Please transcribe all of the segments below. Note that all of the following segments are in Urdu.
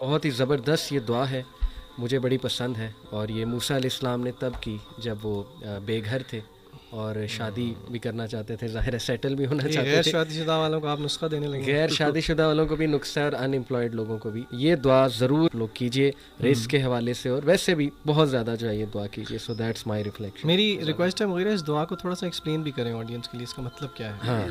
بہت ہی زبردست یہ دعا ہے، مجھے بڑی پسند ہے، اور یہ موسیٰ علیہ السلام نے تب کی جب وہ بے گھر تھے اور شادی بھی کرنا چاہتے تھے، ظاہر ہے سیٹل بھی ہونا چاہتے غیر تھے. شادی شدہ والوں کو آپ نسخہ دینے لگے. غیر شادی شدہ والوں کو بھی نسخہ اور ان امپلائڈ لوگوں کو بھی یہ دعا ضرور لوگ کیجئے رزق کے حوالے سے، اور ویسے بھی بہت زیادہ جو ہے یہ دعا کیجئے. So that's my reflection. میری ریکویسٹ ہے مغیرہ اس دعا کو تھوڑا سا ایکسپلین بھی کریں آڈینس کے لیے، اس کا مطلب کیا ہے. ہاں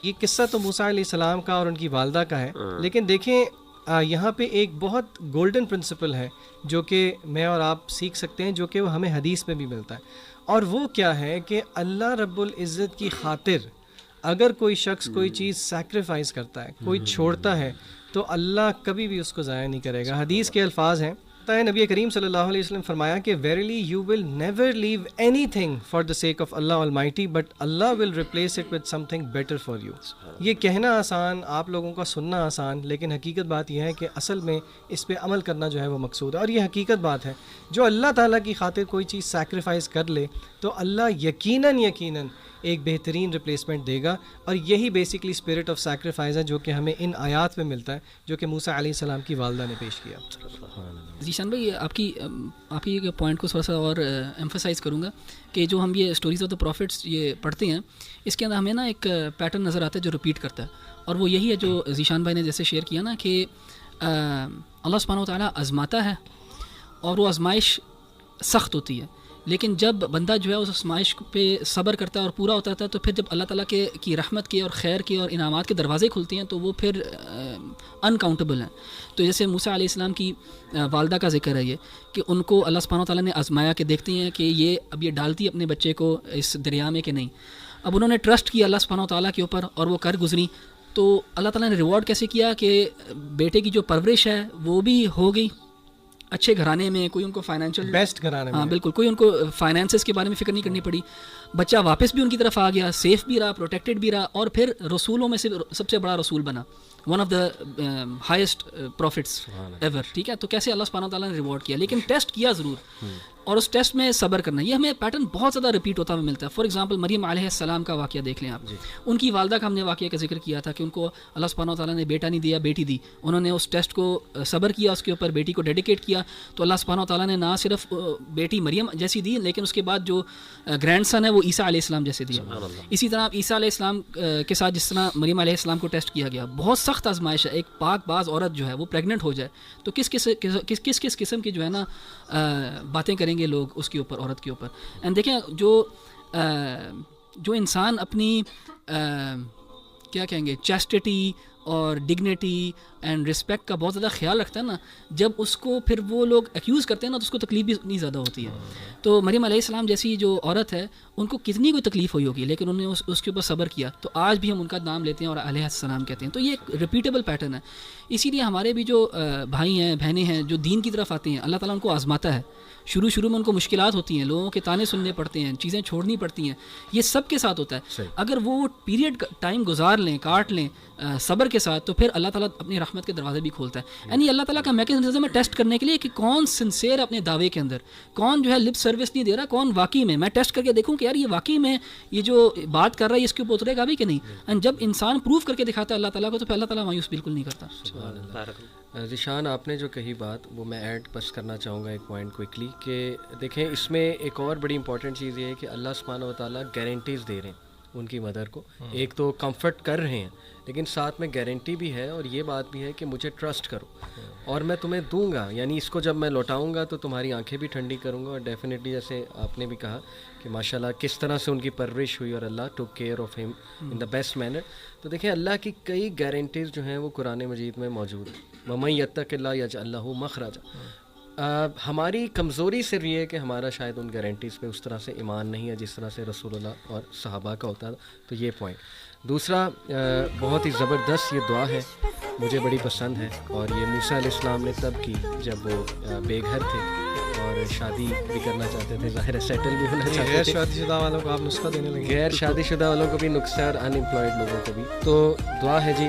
یہ قصہ تو موسیٰ علیہ السلام کا اور ان کی والدہ کا ہے، لیکن دیکھیں یہاں پہ ایک بہت گولڈن پرنسپل ہے جو کہ میں اور آپ سیکھ سکتے ہیں، جو کہ وہ ہمیں حدیث میں بھی ملتا ہے، اور وہ کیا ہے کہ اللہ رب العزت کی خاطر اگر کوئی شخص کوئی چیز سیکریفائز کرتا ہے، کوئی چھوڑتا ہے، تو اللہ کبھی بھی اس کو ضائع نہیں کرے گا. حدیث کے الفاظ ہیں، نبی کریم صلی اللہ علیہ وسلم فرمایا کہ verily you will never leave anything for the sake of Allah Almighty but Allah will replace it with something better for you. یہ کہنا آسان، آپ لوگوں کا سننا آسان، لیکن حقیقت بات یہ ہے کہ اصل میں اس پہ عمل کرنا جو ہے وہ مقصود ہے، اور یہ حقیقت بات ہے. جو اللہ تعالیٰ کی خاطر کوئی چیز سیکریفائز کر لے تو اللہ یقیناً ایک بہترین ریپلیسمنٹ دے گا، اور یہی بیسکلی اسپرٹ آف سیکریفائز ہے جو کہ ہمیں ان آیات میں ملتا ہے جو کہ موسیٰ علیہ السلام کی والدہ نے پیش کیا. ذیشان بھائی، آپ کی یہ پوائنٹ کو تھوڑا سا اور ایمفسائز کروں گا کہ جو ہم یہ اسٹوریز آف دا پروفٹس یہ پڑھتے ہیں، اس کے اندر ہمیں نا ایک پیٹرن نظر آتا ہے جو ریپیٹ کرتا ہے، اور وہ یہی ہے جو ذیشان بھائی نے جیسے شیئر کیا نا کہ اللہ سبحانہ و تعالیٰ آزماتا ہے، اور وہ آزمائش سخت ہوتی ہے، لیکن جب بندہ جو ہے اس آزمائش پہ صبر کرتا ہے اور پورا ہوتا ہے، تو پھر جب اللہ تعالیٰ کی رحمت کے اور خیر کے اور انعامات کے دروازے کھلتے ہیں تو وہ پھر انکاؤنٹیبل ہیں. تو جیسے موسیٰ علیہ السلام کی والدہ کا ذکر ہے یہ کہ ان کو اللہ سبحانہ و تعالیٰ نے آزمایا کہ دیکھتے ہیں کہ یہ ڈالتی ہے اپنے بچے کو اس دریا میں کہ نہیں. اب انہوں نے ٹرسٹ کیا اللہ سبحانہ و تعالیٰ کے اوپر اور وہ کر گزری، تو اللہ تعالیٰ نے ریوارڈ کیسے کیا کہ بیٹے کی جو پرورش ہے وہ بھی ہو گئی اچھے گھرانے میں، کوئی ان کو فائنینشیل بیسٹ گھرانے میں، ہاں بالکل، کوئی ان کو فائنینسز کے بارے میں فکر نہیں کرنی پڑی، بچہ واپس بھی ان کی طرف آ گیا، سیف بھی رہا، پروٹیکٹڈ بھی رہا، اور پھر رسولوں میں سے سب سے بڑا رسول بنا، one of the highest prophets ever. ٹھیک ہے، تو کیسے اللہ سبحانہ تعالیٰ نے ریوارڈ کیا، لیکن ٹیسٹ کیا ضرور، اور اس ٹیسٹ میں صبر کرنا. یہ ہمیں پیٹرن بہت زیادہ ریپیٹ ہوتا ہوا ملتا ہے. فار ایگزامپل مریم علیہ السلام کا واقعہ دیکھ لیں آپ. ان کی والدہ کا ہم نے واقعہ کا ذکر کیا تھا کہ ان کو اللہ سبحانہ تعالیٰ نے بیٹا نہیں دیا، بیٹی دی. انہوں نے اس ٹیسٹ کو صبر کیا، اس کے اوپر بیٹی کو ڈیڈیکیٹ کیا، تو اللہ سبحانہ تعالیٰ نے نہ صرف بیٹی مریم جیسی دی، لیکن اس کے بعد جو گرینڈ سن ہے وہ عیسیٰ علیہ السلام جیسے دیا. اسی طرح عیسیٰ علیہ السلام کے ساتھ جس طرح مریم علیہ السلام کو ٹیسٹ کیا گیا، بہت سخت آزمائش ہے. ایک پاک باز عورت جو ہے وہ پریگننٹ ہو جائے تو کس قسم کی جو ہے نا باتیں کریں گے لوگ اس کے اوپر، عورت کے اوپر. اینڈ دیکھیں جو انسان اپنی کیا کہیں گے چیسٹٹی اور ڈگنیٹی اینڈ رسپیکٹ کا بہت زیادہ خیال رکھتا ہے نا، جب اس کو پھر وہ لوگ ایکیوز کرتے ہیں نا تو اس کو تکلیف بھی اتنی زیادہ ہوتی ہے. تو مریم علیہ السلام جیسی جو عورت ہے ان کو کتنی کوئی تکلیف ہوئی ہوگی، لیکن انہوں نے اس کے اوپر صبر کیا، تو آج بھی ہم ان کا نام لیتے ہیں اور علیہ السلام کہتے ہیں. تو یہ ایک ریپیٹیبل پیٹرن ہے. اسی لیے ہمارے بھی جو بھائی ہیں بہنیں ہیں جو دین کی طرف آتے ہیں، اللہ تعالیٰ ان کو آزماتا ہے. شروع میں ان کو مشکلات ہوتی ہیں، لوگوں کے تانے سننے پڑتے ہیں، چیزیں چھوڑنی پڑتی ہیں، یہ سب کے ساتھ ہوتا ہے. اگر وہ پیریڈ ٹائم گزار لیں، کاٹ لیں صبر کے ساتھ، تو پھر اللہ تعالیٰ اپنی رحمت کے دروازے بھی کھولتا ہے. یعنی اللہ تعالیٰ کا میکینزم ہے ٹیسٹ کرنے کے لیے کہ کون سنسیئر اپنے دعوے کے اندر، کون جو ہے لپ سروس نہیں دے رہا، کون واقعی میں ٹیسٹ کر کے دیکھوں کہ یار یہ واقعی میں یہ جو بات کر رہا ہے اس کے اوپر اترے گا بھی کہ نہیں. اینڈ جب انسان پروف کر کے دکھاتا ہے اللہ تعالیٰ کو، تو پھر اللہ تعالیٰ مایوس بالکل نہیں کرتا. ذیشان آپ نے جو کہی بات وہ میں ایڈ بس کرنا چاہوں گا ایک پوائنٹ کوئکلی، کہ دیکھیں اس میں ایک اور بڑی امپورٹنٹ چیز یہ ہے کہ اللہ سبحانہ و تعالیٰ گارنٹیز دے رہے ہیں ان کی مدر کو. ایک تو کمفرٹ کر رہے ہیں، لیکن ساتھ میں گارنٹی بھی ہے اور یہ بات بھی ہے کہ مجھے ٹرسٹ کرو اور میں تمہیں دوں گا. یعنی اس کو جب میں لوٹاؤں گا تو تمہاری آنکھیں بھی ٹھنڈی کروں گا. اور ڈیفینیٹلی جیسے آپ نے بھی کہا کہ ماشاءاللہ کس طرح سے ان کی پرورش ہوئی اور اللہ ٹیک کیئر آف ہم ان دا بیسٹ مینر. تو دیکھیں اللہ کی کئی گارنٹیز جو ہیں وہ قرآن مجید میں موجود ہیں. وَمَن يَتَّقِ اللَّهَ يَجْعَل لَهُ مَخْرَجًا. ہماری کمزوری صرف یہ ہے کہ ہمارا شاید ان گارنٹیز پہ اس طرح سے ایمان نہیں ہے جس طرح سے رسول اللہ اور صحابہ کا ہوتا تھا. تو یہ پوائنٹ. دوسرا بہت ہی زبردست یہ دعا ہے، مجھے بڑی پسند ہے، اور یہ موسیٰ علیہ السلام نے تب کی جب وہ بے گھر تھے اور شادی بھی کرنا چاہتے تھے، ظاہر ہے سیٹل بھی ہونا چاہتے تھے. غیر شادی شدہ والوں کو آپ نسخہ دینے لگے. غیر شادی شدہ والوں کو بھی نسخہ اور ان امپلائڈ لوگوں کو بھی. تو دعا ہے جی